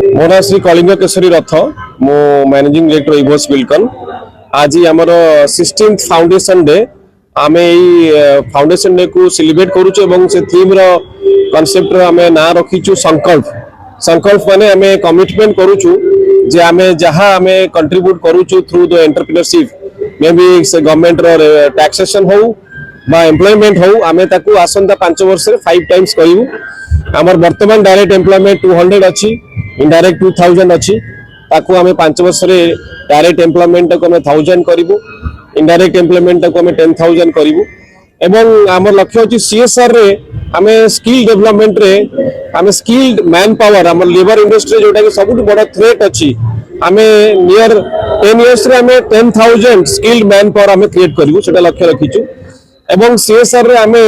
मो ना श्री कलिंग केशरी रथ मो मैनेजिंग डायरेक्टर इवोस बिल्कन आज आमर 16th फाउंडेशन डे आम फाउंडेशन डे को सेलिब्रेट करूँ से थीम रो कॉन्सेप्ट रो आमे ना रखीचु संकल्प संकल्प माने आमे कमिटमेंट करूँ जे आमे जहाँ आमे कंट्रीब्यूट करूँ through the entrepreneurship may be से गवर्नमेंट रो टैक्सेशन हो बा एम्प्लॉयमेंट हो आमे ताकू आसंता 5 वर्ष रे 5 टाइम्स करिवु आमर वर्तमान डायरेक्ट एम्प्लॉयमेंट 200 अच्छी इनडायरेक्ट 2000 अच्छी ताकू आमे 5 वर्ष रे डायरेक्ट एम्प्लॉयमेंट को आमे 1000 करिवु इनडायरेक्ट एम्प्लॉयमेंट को आमे 10000 करिवु एवं आमर लक्ष्य अछि सीएसआर रे आमे स्किल डेवलपमेंट रे आमे स्किल्ड मैन पावर आमर लेबर इंडस्ट्री जोटा कि सबुठ बड़ थ्रेट अछि आमे नियर 10 इयर्स रे आमे 10000 स्किल्ड मैन पावर आमे क्रिएट करिवु सेटा लक्ष्य रखिछु एवं सीएसआर रे आमे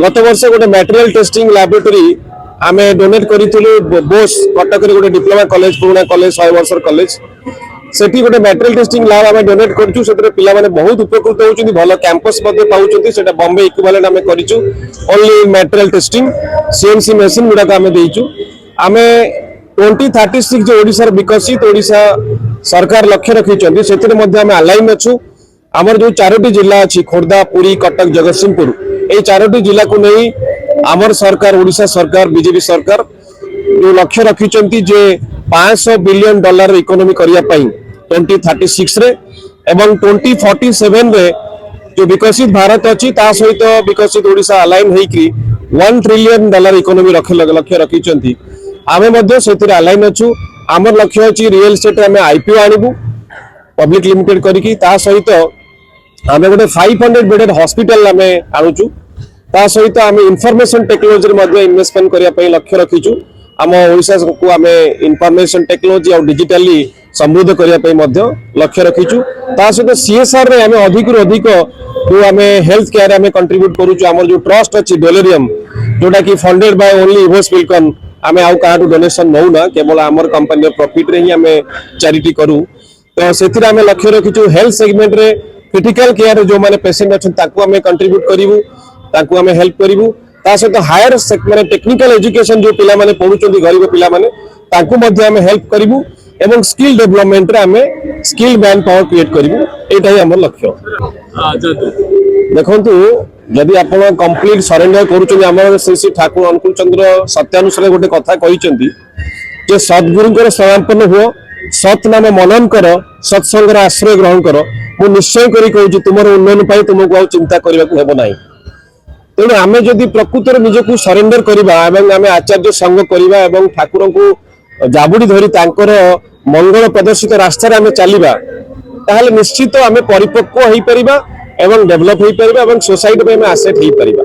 गत वर्ष गोटे मटेरियल टेस्टिंग लैबोरेटरी आमे डोनेट करिथिलु बोस कटक रे गोटे डिप्लोमा कॉलेज पुराना कॉलेज 100 वर्ष कॉलेज सेठी गोटे मटेरियल टेस्टिंग लैब आमे डोनेट करछु सेतरे पिला माने बहुत उपकृत होउछन्ती भलो कैंपस मध्ये पाउछन्ती सेटा बॉम्बे इक्विवेलेंट आमे करिछु only material testing CNC machine गुडा का आमे देइछु आमे 2036 जो ओडिसा विकसित ओडिसा सरकार लक्ष्य रखिछन्ती सेतरे मध्ये आमे अलाइन अछु आमर जो 4टी जिला अच्छी खोर्धा पुरी कटक जगतसिंहपुर ये 4टी जिला को नहीं आमर सरकार ओडिशा सरकार बीजेपी सरकार जो लक्ष्य रखिछन्ती जे $500 बिलियन इकोनॉमी करिया पई 2036 रे एवं 2047 रे जो विकसित भारत अच्छी ता सहित विकसित ओडिशा अलाइन हेकि $1 ट्रिलियन इकोनॉमी लक्ष्य रखिछन्ती आमे मध्ये सेतिर अलाइन अछु आमर लक्ष्य अछि रियल एस्टेट आमे आईपीओ आनिबु पब्लिक लिमिटेड करिकि ता सहित आमे गोटे 500 बेडेड हॉस्पिटल आमे आणुचु ता सहित आमे इंफॉर्मेशन टेक्नोलॉजी मध्ये इन्वेस्टमेंट करिया पई लक्ष्य रखिचु आम ओडिशा को आमे इंफॉर्मेशन टेक्नोलॉजी और डिजिटली समृद्ध करिया पई मध्ये लक्ष्य रखिचु ता सहित सीएसआर रे आमे अधिक रु अधिक जो आमे हेल्थ केयर आमे कंट्रीब्यूट करूचु हमर जो ट्रस्ट अछि डेलोरियम जोटा कि फंडेड बाय ओनली इवोस बिल्कन आमे आउ काटू डोनेशन नौना केवल हमर कंपनी प्रॉफिट रे ही आमे चैरिटी करू तो सेतिर आमे लक्ष्य रखिचु हेल्थ सेगमेंट रे क्रिटिकल केयर जो माने पेशेंट अछन ताकू आमे कंट्रीब्यूट करिवु ताकू आमे हेल्प करिवु ता सहित हायर माने टेक्निकल एजुकेशन जो पिला माने पढुचंदी गरीब पिला माने ताकू मध्ये आमे हेल्प करिवु एवं स्किल डेवलपमेंट रे आमे स्किल मैन पावर क्रिएट करिवु एटा ही हमर लक्ष्य देखंतु यदि आपण कंप्लीट सरेंडर करूचंदी हमर श्री ठाकुर अनुकूल चंद्र सत्यानुसार गोटे कथा कहिचंदी जे सद्गुरुंकर समर्पण हुओ सत नाम मनन कर सत्संगर आश्रय ग्रहण कर मु निश्चय करी कहूँ तुम उन्नयन पाई तुमको आ चिंता करने को हेब नहीं तेणु आमे जदि प्रकृतर निजको सरेंडर करिबा एवं आमे आचार्य संग करिबा एवं ठाकुर को जाबुड़ी धरी तांकर मंगल प्रदर्शित रास्ता रे आमे चलिबा ताहले निश्चित आमे परिपक्व होई परिबा एवं डेवलप होई परिबा एवं सोसाइटी पे आमे एसेट होई परिबा।